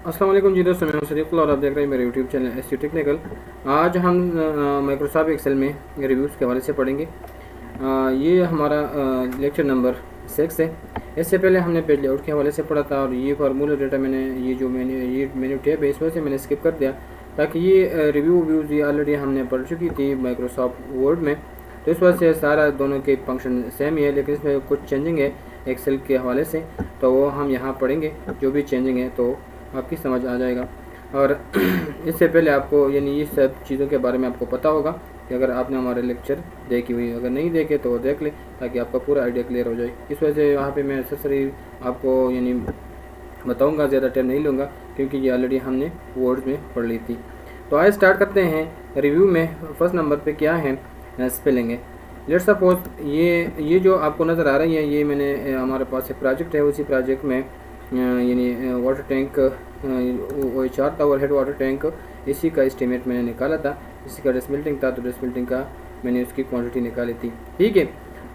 अस्सलाम वालेकुम जी दोस्तों, मैं हूं सदीकुल्लाह और आप देख रहे हैं मेरे यूट्यूब चैनल एस टेक्निकल। आज हम माइक्रोसॉफ्ट एक्सेल में रिव्यूज़ के हवाले से पढ़ेंगे। ये हमारा लेक्चर नंबर 6 है। इससे पहले हमने पेज लेआउट के हवाले से पढ़ा था और ये फार्मूला डेटा मैंने ये मेन्यू टैब है इस वजह से मैंने स्किप कर दिया, ताकि ये रिव्यूज़ ये ऑलरेडी हमने पढ़ चुकी थी माइक्रोसॉफ्ट वर्ड में। तो इस वजह से सारा दोनों के फंक्शन सेम ही है, लेकिन इसमें कुछ चेंजिंग है एक्सेल के हवाले से, तो वो हम यहाँ पढ़ेंगे। जो भी चेंजिंग है तो आपकी समझ आ जाएगा। और इससे पहले आपको यानी ये सब चीज़ों के बारे में आपको पता होगा कि अगर आपने हमारे लेक्चर देखी हुई, अगर नहीं देखे तो वो देख ले, ताकि आपका पूरा आइडिया क्लियर हो जाए। इस वजह से यहाँ पे मैं सरसरी आपको यानी बताऊँगा, ज़्यादा टाइम नहीं लूँगा क्योंकि ये ऑलरेडी हमने वर्ड्स में पढ़ ली थी। तो आइए स्टार्ट करते हैं। रिव्यू में फर्स्ट नंबर पर क्या है, स्पेलिंग है। लेट्स सपोज ये जो आपको नज़र आ रही है, ये मैंने हमारे पास एक प्रोजेक्ट है, उसी प्रोजेक्ट में यानी वाटर टैंक OHR था, ओवरहेड वाटर टैंक, इसी का एस्टीमेट मैंने निकाला था। इसी का डिसमेल्टिंग था, तो डिसमेल्टिंग का मैंने उसकी क्वांटिटी निकाली थी। ठीक है,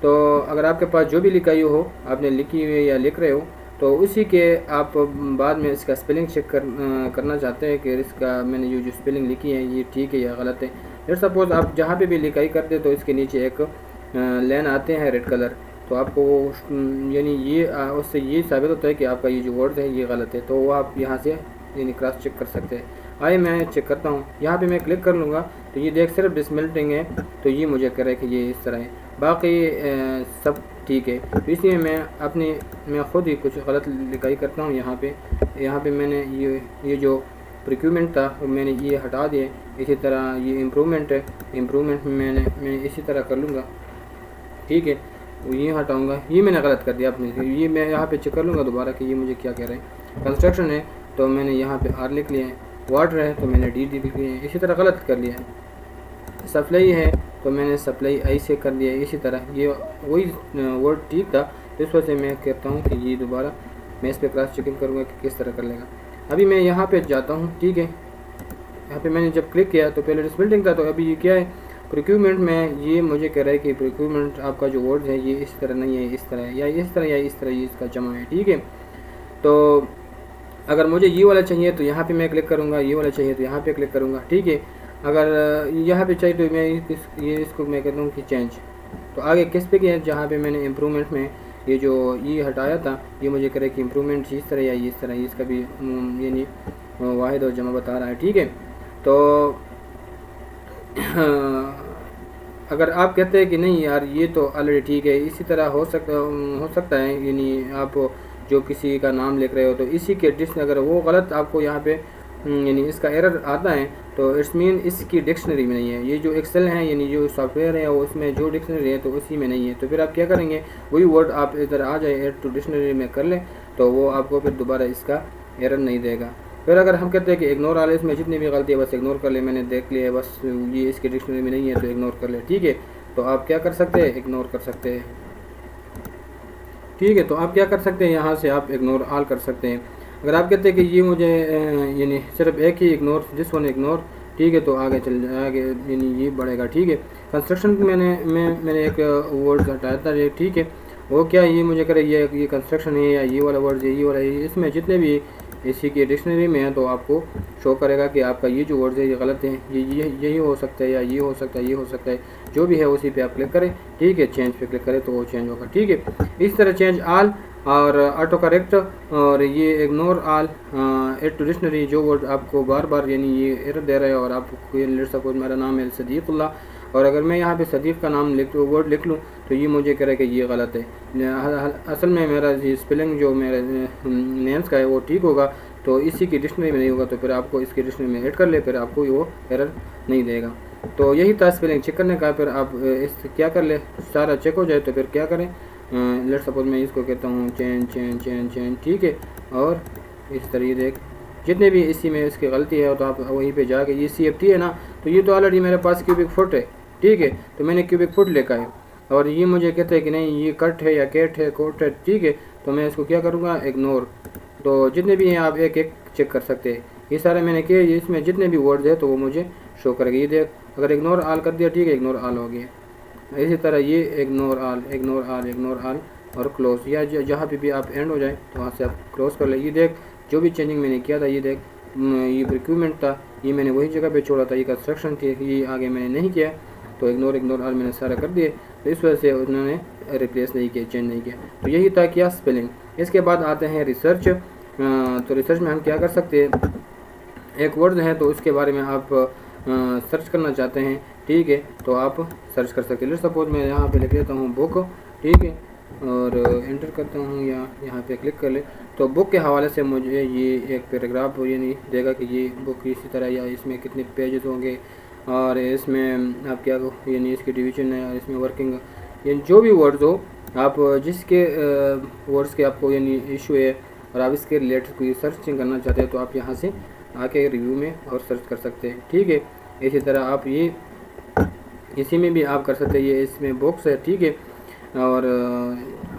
तो अगर आपके पास जो भी लिखाई हो, आपने लिखी हुई है या लिख रहे हो, तो उसी के आप बाद में इसका स्पेलिंग चेक करना चाहते हैं कि इसका मैंने जो स्पेलिंग लिखी है ये ठीक है या गलत है। लेट्स सपोज आप जहाँ पे भी लिखाई करते तो इसके नीचे एक लाइन आते हैं रेड कलर, तो आपको यानी ये उससे ये साबित होता है कि आपका ये जो वर्ड है ये गलत है, तो वो आप यहाँ से यानी क्रॉस चेक कर सकते हैं। आइए मैं चेक करता हूँ। यहाँ पे मैं क्लिक कर लूँगा तो ये देख सिर्फ डिसमेल्टिंग है, तो ये मुझे कह रहा है कि ये इस तरह है, बाकी सब ठीक है। तो इसलिए मैं ख़ुद ही कुछ गलत लिखाई करता हूँ। यहाँ पे मैंने ये जो प्रिक्यूमेंट था मैंने ये हटा दिए। इसी तरह ये इम्प्रूवमेंट है, इम्प्रूवमेंट में मैं इसी तरह कर लूँगा। ठीक है, ये हटाऊंगा, ये मैंने गलत कर दिया अपने। ये मैं यहाँ पे चेक कर लूँगा दोबारा कि ये मुझे क्या कह रहे हैं। कंस्ट्रक्शन है तो मैंने यहाँ पे R लिख लिया है, वाटर है तो मैंने D लिख लिया है, इसी तरह गलत कर लिया है। सप्लाई है तो मैंने सप्लाई I से कर दिया है, इसी तरह ये वही वर्ड ठीक था। तो इस वजह से मैं कहता हूँ कि ये दोबारा मैं इस पर क्रॉस चेकिंग करूँगा कि किस तरह कर लेगा। अभी मैं यहाँ पर जाता हूँ। ठीक है, यहाँ पर मैंने जब क्लिक किया तो पहले डिसमेल्टिंग था, तो अभी ये क्या है, प्रिक्यूमेंट में ये मुझे कह रहा है कि प्रिक्यूमेंट आपका जो वर्ड है ये इस तरह नहीं है, इस तरह है, या इस तरह या इस तरह, ये इसका जमा है। ठीक है, तो अगर मुझे ये वाला चाहिए तो यहाँ पे मैं क्लिक करूँगा, ये वाला चाहिए तो यहाँ पे क्लिक करूँगा। ठीक है, अगर यहाँ पे चाहिए तो मैं इसको मैं कहता हूँ कि चेंज। तो आगे किस पे किया, जहाँ पे मैंने इम्प्रूवमेंट में ये जो ये हटाया था, ये मुझे कह रहा है कि इम्प्रूवमेंट इस तरह या इस तरह, इसका भी यानी वाहिद और जमा बता रहा है। ठीक है, तो अगर आप कहते हैं कि नहीं यार ये तो ऑलरेडी ठीक है, इसी तरह हो सकता है, यानी आप जो किसी का नाम लिख रहे हो तो इसी के डिक्शनरी अगर वो गलत आपको यहाँ पे यानी इसका एरर आता है, तो इट्स मीन इसकी डिक्शनरी में नहीं है। ये जो एक्सेल है यानी जो सॉफ्टवेयर है वो उसमें जो डिक्शनरी है तो उसी में नहीं है। तो फिर आप क्या करेंगे, वही वर्ड आप इधर आ जाए ऐड टू डिक्शनरी में कर लें, तो वो आपको फिर दोबारा इसका एरर नहीं देगा। फिर अगर हम कहते हैं कि इग्नोर ऑल, इसमें जितनी भी गलती है बस इग्नोर कर ले, मैंने देख लिया है बस ये इसके डिक्शनरी में नहीं है तो इग्नोर कर ले। ठीक है, तो आप क्या कर सकते हैं, इग्नोर कर सकते हैं। ठीक है, तो आप क्या कर सकते हैं, यहाँ से आप इग्नोर ऑल कर सकते हैं। अगर आप कहते हैं कि ये मुझे यानी सिर्फ एक ही इग्नोर, दिस वन इग्नोर, ठीक है, तो आगे यानी ये बढ़ेगा। ठीक है, कंस्ट्रक्शन मैंने एक वर्ड हटाया था। ठीक है, वो क्या ये मुझे करे ये कंस्ट्रक्शन है या ये वाला वर्ड है, ये वाला है, इसमें जितने भी इसी की डिक्शनरी में है तो आपको शो करेगा कि आपका ये जो वर्ड है ये गलत है, यही हो सकता है या ये हो सकता है, ये हो सकता है, जो भी है उसी पे आप क्लिक करें। ठीक है, चेंज पे क्लिक करें तो वो चेंज होगा। ठीक है, इस तरह चेंज ऑल और ऑटो करेक्ट और ये ignore all add to dictionary, जो वर्ड आपको बार बार यानी ये एरर दे रहा है और आपको लेट्स सपोज मेरा नाम है सदीकुल्लाह, और अगर मैं यहाँ पे सदीक़ का नाम वर्ड लिख लूँ तो ये मुझे कह रहा है कि ये गलत है। असल में मेरा स्पेलिंग जो मेरे नेम्स का है वो ठीक होगा, तो इसी की डिक्शनरी में नहीं होगा, तो फिर आपको इसकी डिक्शनरी में ऐड कर ले, फिर आपको वो एरर नहीं देगा। तो यही था स्पेलिंग चेक करने का। फिर आप इस क्या कर ले, सारा चेक हो जाए तो फिर क्या करें, लेट्स सपोज मैं इसको कहता हूँ चेंज चेंज चेंज चेंज। ठीक है, और इस तरह देख जितने भी इसी में इसकी गलती है तो आप वहीं पे जाके, ये CFT है ना, तो ये तो ऑलरेडी मेरे पास क्यूबिक फुट है। ठीक है, तो मैंने क्यूबिक फुट लिखा है और ये मुझे कहते हैं कि नहीं ये कट है या कैट है, कोट है। ठीक है, तो मैं इसको क्या करूँगा, इग्नोर। तो जितने भी हैं आप एक एक चेक कर सकते हैं। ये सारे मैंने किए, इसमें जितने भी वर्ड्स है तो वो मुझे शो करेगा। ये देख, अगर इग्नोर ऑल कर दिया, ठीक है, इग्नोर ऑल हो गया। इसी तरह ये ignore all, ignore all, ignore all और क्लोज, या जहाँ पे भी आप एंड हो जाए तो वहाँ से आप क्लोज कर ले। ये देख जो भी चेंजिंग मैंने किया था, ये देख ये रिक्रूटमेंट था, ये मैंने वही जगह पे छोड़ा था, ये कंस्ट्रक्शन थी, ये आगे मैंने नहीं किया, तो इग्नोर और मैंने सारा कर दिए, तो इस वजह से उन्होंने रिप्लेस नहीं किया, चेंज नहीं किया। तो यही था क्या स्पेलिंग। इसके बाद आते हैं रिसर्च। तो रिसर्च में हम क्या कर सकते हैं, एक वर्ड है तो उसके बारे में आप सर्च करना चाहते हैं, ठीक है, तो आप सर्च कर सकते हैं। लेट्स सपोज मैं यहाँ पे लिख लेता हूँ बुक, ठीक है, और एंटर करता हूँ या यहाँ पे क्लिक कर ले, तो बुक के हवाले से मुझे ये एक पैराग्राफ ये नहीं देगा कि ये बुक इसी तरह या इसमें कितने पेजेस होंगे, और इसमें आप क्या यानी इसकी डिवीजन है, और इसमें वर्किंग, यानी जो भी वर्ड्स हो, आप जिसके वर्ड्स के आपको यानी इशू है और आप इसके रिलेटेड कोई सर्चिंग करना चाहते हैं, तो आप यहाँ से आके रिव्यू में और सर्च कर सकते हैं, ठीक है। इसी तरह आप ये इसी में भी आप कर सकते हैं, ये इसमें बॉक्स है, ठीक है, और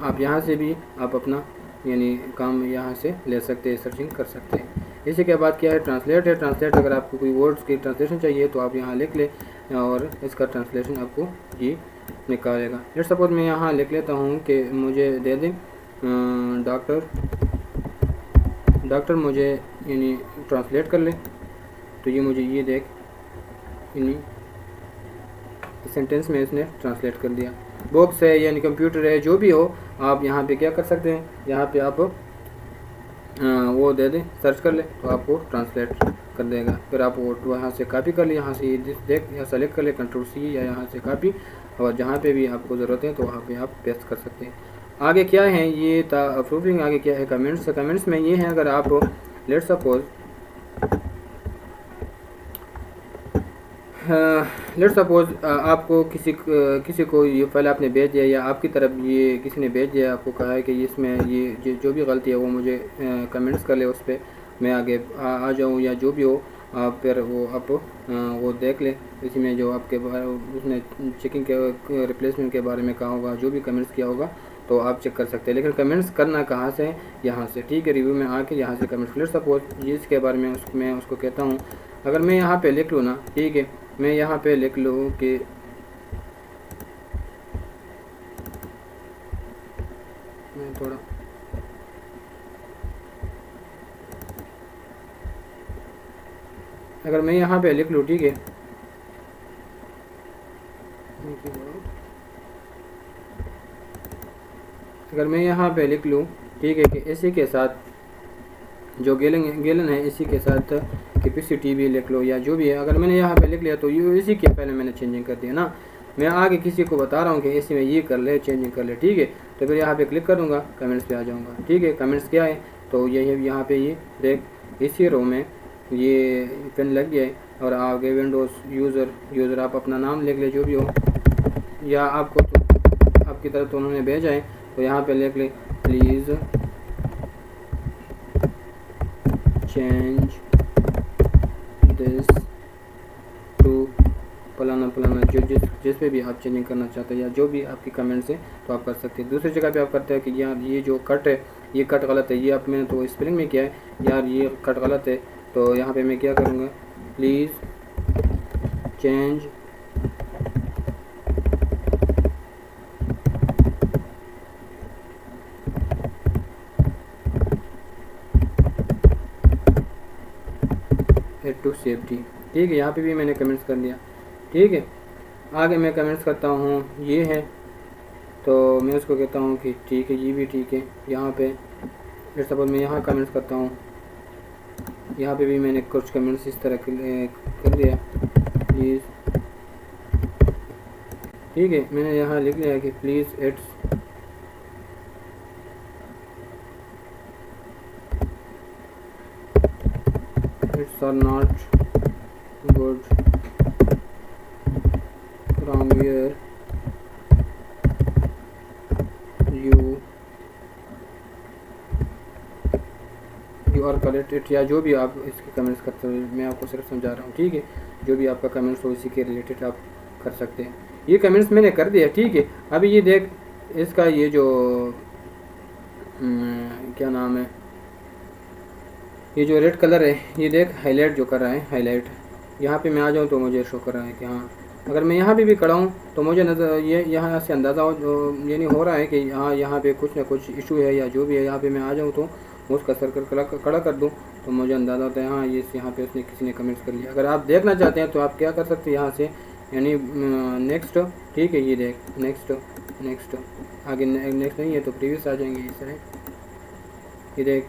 आप यहाँ से भी आप अपना यानी काम यहाँ से ले सकते हैं, सर्चिंग कर सकते हैं। इसी के बाद क्या है, ट्रांसलेट है। ट्रांसलेट अगर आपको कोई वर्ड्स की ट्रांसलेशन चाहिए तो आप यहाँ लिख लें और इसका ट्रांसलेशन आपको ये निकालेगा। लेट्स सपोज मैं यहाँ लिख लेता हूँ कि मुझे दे दें डॉक्टर मुझे यानी ट्रांसलेट कर ले, तो ये मुझे ये देख यानी सेंटेंस में इसने ट्रांसलेट कर दिया। बॉक्स है यानी कंप्यूटर है, जो भी हो, आप यहाँ पे क्या कर सकते हैं, यहाँ पे आप वो दे दें, सर्च कर ले तो आपको ट्रांसलेट कर देगा। फिर आप वो वहाँ से कॉपी कर ले, यहाँ से देख या सेलेक्ट कर ले Ctrl+C या यहाँ से कॉपी, और जहाँ पे भी आपको ज़रूरत है तो वहाँ पे आप पेस्ट कर सकते हैं। आगे क्या है, ये था अप्रूविंग। आगे क्या है, कमेंट्स। कमेंट्स में ये है, अगर आप लेट्स सपोज आपको किसी को ये फाइल आपने भेज दिया, या आपकी तरफ ये किसी ने भेज दिया, आपको कहा है कि इसमें ये जो भी गलती है वो मुझे कमेंट्स कर ले, उस पर मैं आगे आ जाऊँ, या जो भी हो, आप फिर वो आप वो देख लें। इसी में जो आपके बारे उसने चेकिंग के रिप्लेसमेंट के बारे में कहा होगा, जो भी कमेंट्स किया होगा, तो आप चेक कर सकते हैं। लेकिन कमेंट्स करना कहाँ से है, यहाँ से, ठीक है, रिव्यू में आके यहाँ से कमेंट्स। लेट्स सपोज इसके बारे में मैं उसको कहता हूँ, अगर मैं यहाँ पे लिख लूँ ना, ठीक है, मैं यहाँ पे लिख लूँ कि मैं थोड़ा अगर मैं यहाँ पे लिख लूँ, ठीक है, अगर मैं यहाँ पे लिख लूँ, ठीक है, कि इसी के साथ जो गेलन है, इसी के साथ कैपेसिटी भी लिख लो, या जो भी है, अगर मैंने यहाँ पे लिख लिया तो ये इसी के पहले मैंने चेंजिंग कर दिया ना। मैं आगे किसी को बता रहा हूँ कि इसी में ये कर ले, चेंजिंग कर ले, ठीक है, तो फिर यहाँ पे क्लिक करूँगा, कमेंट्स पे आ जाऊँगा, ठीक है। कमेंट्स क्या है, तो यही यहाँ पे ये देख इसी रो में ये पेन लग गया है, और आगे विंडोज़ यूज़र आप अपना नाम लिख ले, जो भी हो, या आपको तो आपकी तरफ तो उन्होंने भेजा है, तो यहाँ पे लिख ले प्लीज़ चेंज दिस टू फलाना फलाना, जो जिस पे भी आप चेंजिंग करना चाहते हैं, या जो भी आपकी कमेंट्स है तो आप कर सकते हैं। दूसरी जगह पे आप करते हैं कि यार ये जो कट है, ये कट गलत है, ये आप मैंने तो स्पेलिंग में किया है, यार ये कट गलत है, तो यहाँ पे मैं क्या करूँगा, प्लीज़ चेंज टू सेफ्टी, ठीक है। यहाँ पे भी मैंने कमेंट्स कर दिया, ठीक है। आगे मैं कमेंट्स करता हूँ, ये है, तो मैं उसको कहता हूँ कि ठीक है, ये भी ठीक है। यहाँ पे लेट्स सपोज मैं यहाँ कमेंट्स करता हूँ, यहाँ पे भी मैंने कुछ कमेंट्स इस तरह कर दिया, प्लीज़, ठीक है। मैंने यहाँ लिख लिया कि please it's are not good from here you are corrected, या जो भी आप इसके कमेंट्स करते हो, मैं आपको सिर्फ समझा रहा हूँ, ठीक है। जो भी आपका कमेंट्स हो इसी के रिलेटेड आप कर सकते हैं। ये कमेंट्स मैंने कर दिया, ठीक है। अभी ये देख इसका ये जो क्या नाम है, ये जो रेड कलर है, ये देख हाईलाइट जो कर रहा है, हाईलाइट यहाँ पे मैं आ जाऊँ तो मुझे शो कर रहा है कि हाँ, अगर मैं यहाँ पे भी खड़ा हूँ तो मुझे नज़र ये यहाँ से अंदाज़ा हो, यानी हो रहा है कि यहाँ पे कुछ ना कुछ इशू है, या जो भी है, यहाँ पे मैं आ जाऊँ तो माउस का सर्कल खड़ा कर दूँ तो मुझे अंदाज़ा होता है हाँ ये यहाँ पे उसने किसी ने कमेंट्स कर लिया। अगर आप देखना चाहते हैं तो आप क्या कर सकते हैं यहाँ से, यानी नेक्स्ट, ठीक है, ये देख नेक्स्ट नेक्स्ट, आगे नेक्स्ट नहीं है तो प्रीवियस आ जाएंगे इस तरह, ये देख,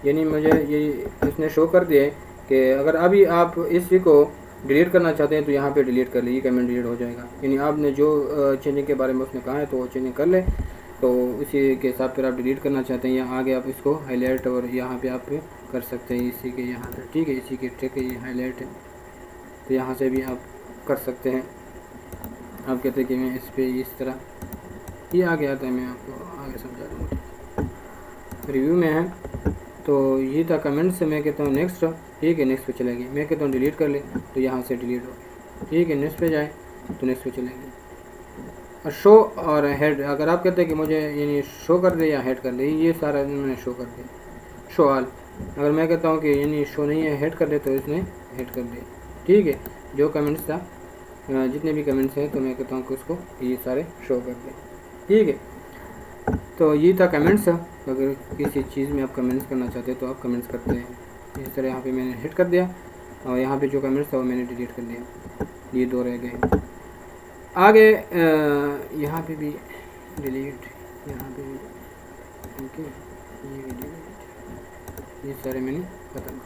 यानी मुझे ये इसने शो कर दिया है कि अगर अभी आप इसी को डिलीट करना चाहते हैं तो यहाँ पे डिलीट कर लीजिए, कमेंट डिलीट हो जाएगा। यानी आपने जो चेंजिंग के बारे में उसने कहा है तो वो चेंजिंग कर ले, तो इसी के हिसाब पर आप डिलीट करना चाहते हैं या आगे आप इसको हाईलाइट और यहाँ पे आप कर सकते हैं इसी के यहाँ पे, ठीक है, इसी के ट्रिक है ये हाईलाइट है, तो यहाँ से भी आप कर सकते हैं। आप कहते हैं कि मैं इस पर इस तरह ये आगे आता है, मैं आपको आगे समझा दूँगा, रिव्यू में है तो ये था कमेंट से। मैं कहता हूँ नेक्स्ट, ठीक है, नेक्स्ट पे चलेगी। मैं कहता हूँ डिलीट कर ले तो यहाँ से डिलीट हो, ठीक है, नेक्स्ट पे जाए तो नेक्स्ट पे चलेगी। और शो और हेड, अगर आप कहते हैं कि मुझे यानी शो कर दे या हेड कर दे, ये सारा मैंने शो कर दिया, शो ऑल। अगर मैं कहता हूँ कि यानी शो नहीं है हेड कर दे तो इसने हेड कर दे, ठीक है, जो कमेंट्स था जितने भी कमेंट्स हैं तो मैं कहता हूँ कि उसको ये सारे शो कर दे, ठीक है। तो ये था कमेंट्स। अगर किसी चीज़ में आप कमेंट्स करना चाहते हैं तो आप कमेंट्स करते हैं इस तरह। यहाँ पे मैंने हिट कर दिया और यहाँ पे जो कमेंट्स था वो मैंने डिलीट कर दिया, ये दो रह गए। आगे यहाँ पे भी डिलीट, यहाँ पे भी ओके, ये भी डिलीट, ये सारे मैंने खत्म।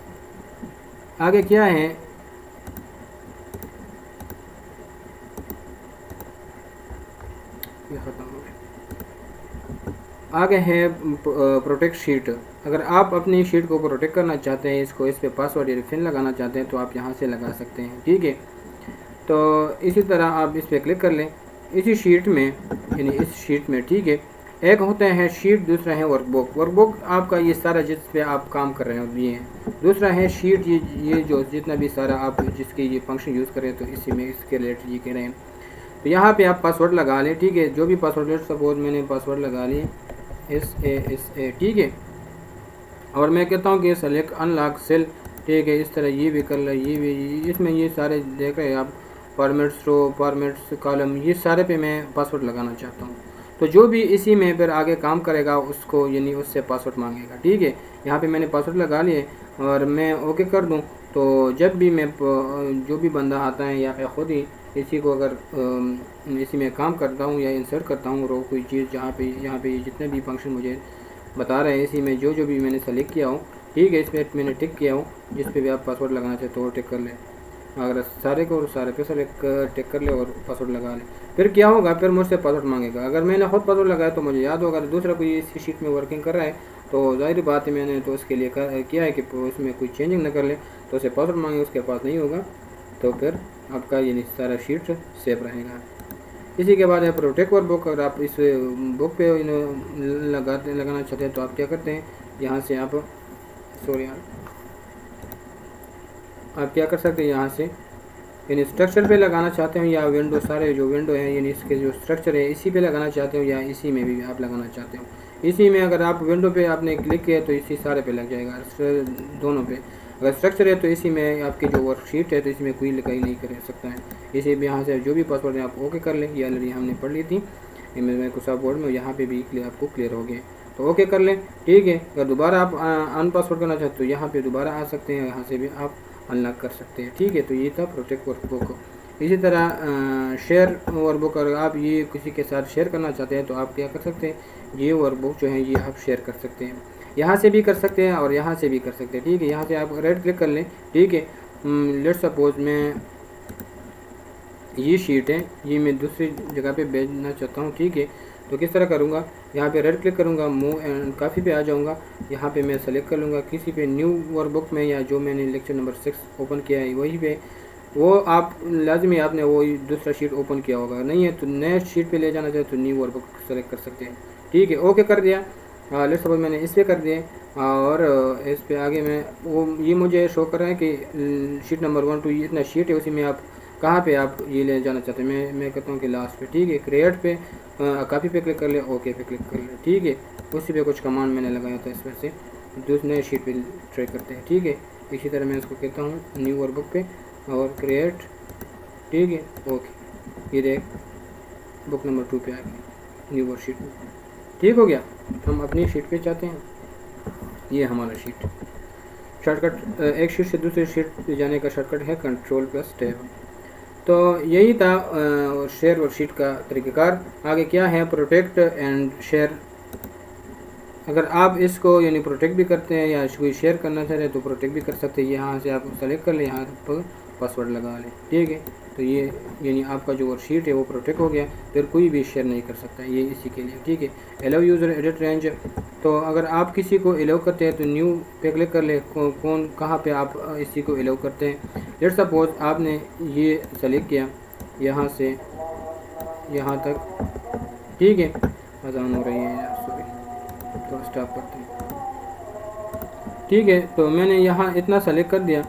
आगे क्या है, ये ख़त्म हो गया। आगे है प्रोटेक्ट शीट। अगर आप अपनी शीट को प्रोटेक्ट करना चाहते हैं, इस पर पासवर्ड या पिन लगाना चाहते हैं तो आप यहाँ से लगा सकते हैं, ठीक है। तो इसी तरह आप इस पर क्लिक कर लें, इसी शीट में यानी इस शीट में, ठीक है, एक होता है शीट, दूसरा है वर्कबुक। वर्कबुक आपका ये सारा जिस पे आप काम कर रहे हैं ये है, दूसरा है शीट, ये जो जितना भी सारा आप जिसके ये फंक्शन यूज़ करें तो इसी में इसके रिलेटेड ये कह रहे हैं। तो यहाँ पे आप पासवर्ड लगा लें, ठीक है, जो भी पासवर्ड, सपोज मैंने पासवर्ड लगा लिए SA, ठीक है। और मैं कहता हूँ कि सेलेक्ट अनलॉक सेल, ठीक है, इस तरह ये भी कर ले, ये भी, इसमें ये सारे देख रहे हैं आप, फॉर्मेट्स रो, फॉर्मेट्स कॉलम, ये सारे पे मैं पासवर्ड लगाना चाहता हूँ। तो जो भी इसी में फिर आगे काम करेगा उसको यानी उससे पासवर्ड मांगेगा, ठीक है। यहाँ पे मैंने पासवर्ड लगा लिए और मैं ओके कर दूँ तो जब भी मैं जो भी बंदा आता है या फिर ख़ुद ही इसी को अगर इसी में काम करता हूँ या इंसर्ट करता हूँ रो कोई चीज़, जहाँ पे यहाँ पे जितने भी फंक्शन मुझे बता रहे हैं इसी में जो भी मैंने सेलेक्ट किया हूँ, ठीक है, इस पर मैंने टिक किया हूँ, जिस पे भी आप पासवर्ड लगाना चाहते हो टिक कर ले। अगर सारे को सारे पे सेलेक्ट टिक कर ले और पासवर्ड लगा ले, फिर क्या होगा, फिर मुझसे पासवर्ड मांगेगा। अगर मैंने खुद पासवर्ड लगाया तो मुझे याद होगा, दूसरा कोई इसी शीट में वर्किंग कर रहा है तो जाहिर बात है मैंने तो उसके लिए किया है कि उसमें कोई चेंजिंग न कर ले, तो उसे पासवर्ड मांगे उसके पास नहीं होगा तो फिर आपका ये सारा शीट सेफ रहेगा। इसी के बाद है प्रोटेक्ट वर्कबुक। अगर आप इस बुक पे लगाना चाहते हैं तो आप क्या करते हैं, यहाँ से आप आप क्या कर सकते हैं, यहाँ से यानी स्ट्रक्चर पे लगाना चाहते हो या विंडो, सारे जो विंडो है यानी इसके जो स्ट्रक्चर है इसी पे लगाना चाहते हो या इसी में भी आप लगाना चाहते हो। इसी में अगर आप विंडो पे आपने क्लिक किया तो इसी सारे पे लग जाएगा, दोनों पे। अगर स्ट्रक्चर है तो इसी में आपकी जो वर्कशीट है तो इसमें कोई लिखाई नहीं कर सकता है। इसी में यहाँ से जो भी पासवर्ड है आप ओके कर लें, ये ऑलरेडी हमने पढ़ ली थी माइक्रोसॉफ्ट वर्ड में, यहाँ पे भी आपको क्लियर हो गया तो ओके कर लें, ठीक है। अगर दोबारा आप अनपासवर्ड करना चाहते तो यहाँ पे दोबारा आ सकते हैं, यहाँ से भी आप अनलॉक कर सकते हैं, ठीक है। तो ये था प्रोटेक्ट वर्कबुक। इसी तरह शेयर वर्कबुक, अगर आप ये किसी के साथ शेयर करना चाहते हैं तो आप क्या कर सकते हैं, ये वर्कबुक जो है ये आप शेयर कर सकते हैं, यहाँ से भी कर सकते हैं और यहाँ से भी कर सकते हैं, ठीक है। यहाँ से आप राइट क्लिक कर लें, ठीक है। लेट्स सपोज मैं ये शीट है ये मैं दूसरी जगह पे भेजना चाहता हूँ, ठीक है। तो किस तरह करूँगा, यहाँ पे राइट क्लिक करूँगा, मूव एंड काफ़ी पे आ जाऊँगा, यहाँ पे मैं सेलेक्ट कर लूँगा किसी पे न्यू वर्कबुक में या जो मैंने लेक्चर नंबर 6 ओपन किया है वही पे, वो आप लाजमी आपने वो दूसरा शीट ओपन किया होगा, नहीं है तो नए शीट पे ले जाना चाहे तो न्यू वर्कबुक सेलेक्ट कर सकते हैं, ठीक है। ओके कर दिया, लेट्स सपोज मैंने इस पर कर दिए और इस पे आगे मैं वो ये मुझे शो कर रहा है कि शीट नंबर 1 2 इतना शीट है, उसी में आप कहाँ पे आप ये ले जाना चाहते हैं। मैं कहता हूँ कि लास्ट पे, ठीक है। क्रिएट पे काफ़ी पे क्लिक कर ले, ओके पे क्लिक कर ले, ठीक है। उसी पे कुछ कमांड मैंने लगाया था, इसमें से दूसरे नए शीट पे ट्राई करते हैं, ठीक है। इसी तरह मैं इसको कहता हूँ न्यू वर्कबुक पे और क्रिएट, ठीक है, ओके। ये देख बुक नंबर 2 पे आ गया न्यू वर्कशीट में, ठीक हो गया। हम अपनी शीट पे चाहते हैं ये हमारा शीट शॉर्टकट, एक शीट से दूसरी शीट पे जाने का शॉर्टकट है कंट्रोल प्लस टैब। तो यही था शेयर और शीट का तरीक़ाकार। आगे क्या है, प्रोटेक्ट एंड शेयर। अगर आप इसको यानी प्रोटेक्ट भी करते हैं या कोई शेयर करना चाह रहे हैं तो प्रोटेक्ट भी कर सकते हैं। यहाँ से आप सेलेक्ट कर लें, यहाँ पर पासवर्ड लगा लें, ठीक है। तो ये यानी आपका जो शीट है वो प्रोटेक्ट हो गया, फिर कोई भी शेयर नहीं कर सकता, ये इसी के लिए, ठीक है। Allow user edit range. तो अगर आप किसी को एलाउ करते हैं तो न्यू पे क्लिक कर ले, कौन कहाँ पे आप इसी को एलाउ करते हैं। लेट्स सपोज आपने ये सेलेक्ट किया यहाँ से यहाँ तक, ठीक है। अजान हो रही है यार, सॉरी, तो स्टॉप करते हैं, ठीक है। तो मैंने यहाँ इतना सेलेक्ट कर दिया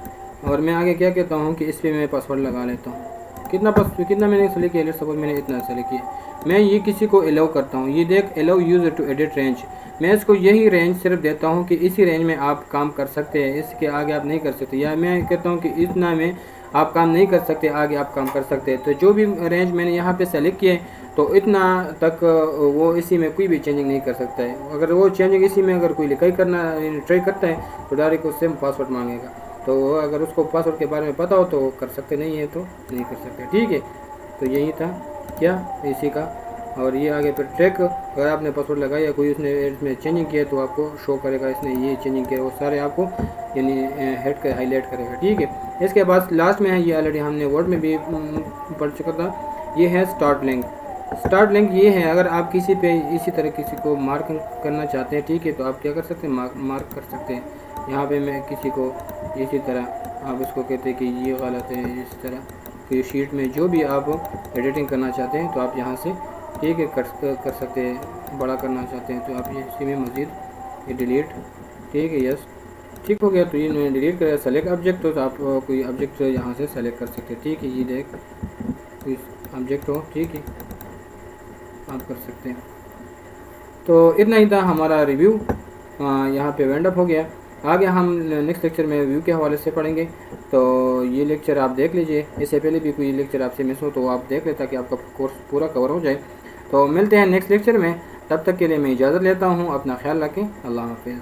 और मैं आगे क्या कहता हूँ कि इस पर मैं पासवर्ड लगा लेता हूँ। कितना मैंने सेलेक्ट किया, सपोज मैंने इतना सेलेक्ट किया। मैं ये किसी को अलाउ करता हूँ, ये देख allow user to edit range. मैं इसको यही रेंज सिर्फ देता हूँ कि इसी रेंज में आप काम कर सकते हैं, इसके आगे आप नहीं कर सकते। या मैं कहता हूँ कि इतना में आप काम नहीं कर सकते, आगे आप काम कर सकते हैं। तो जो भी रेंज मैंने यहाँ पे सेलेक्ट किए तो इतना तक वो इसी में कोई भी चेंजिंग नहीं कर सकता है। अगर वो चेंजिंग इसी में अगर कोई लिखाई करना ट्राई करता है तो डायरेक्ट उससे पासवर्ड मांगेगा। तो अगर उसको पासवर्ड के बारे में पता हो तो कर सकते, नहीं है तो नहीं कर सकते, ठीक है। तो यही था क्या इसी का। और ये आगे फिर ट्रैक, अगर आपने पासवर्ड लगाया कोई उसने इसमें चेंजिंग किया तो आपको शो करेगा, इसने ये चेंजिंग किया, वो सारे आपको यानी हेड कर हाईलाइट करेगा, ठीक है। इसके बाद लास्ट में है, ये ऑलरेडी हमने वर्ड में भी पढ़ चुका था, ये है स्टार्ट लिंक। स्टार्ट लिंक ये है, अगर आप किसी पे इसी तरह किसी को मार्क करना चाहते हैं, ठीक है, तो आप क्या कर सकते हैं, मार्क कर सकते हैं। यहाँ पे मैं किसी को इसी तरह आप इसको कहते हैं कि ये गलत है, इस तरह कि शीट में जो भी आप एडिटिंग करना चाहते हैं तो आप यहाँ से, ठीक है, कर सकते हैं। बड़ा करना चाहते हैं तो आप ये इसी में मज़ीद ये डिलीट, ठीक है, यस, ठीक हो गया। तो ये मैंने डिलीट करा। सेलेक्ट ऑब्जेक्ट, तो आप कोई ऑब्जेक्ट यहाँ से सेलेक्ट कर सकते हैं, ठीक है। ये देख कोई ऑब्जेक्ट हो, ठीक है, आप कर सकते हैं। तो इतना ही था हमारा रिव्यू, यहाँ पे वेंड अप हो गया। आगे हम नेक्स्ट लेक्चर में व्यू के हवाले से पढ़ेंगे। तो ये लेक्चर आप देख लीजिए, इससे पहले भी कोई लेक्चर आपसे मिस हो तो आप देख लें ताकि आपका कोर्स पूरा कवर हो जाए। तो मिलते हैं नेक्स्ट लेक्चर में, तब तक के लिए मैं इजाज़त लेता हूँ। अपना ख्याल रखें, अल्लाह हाफिज़।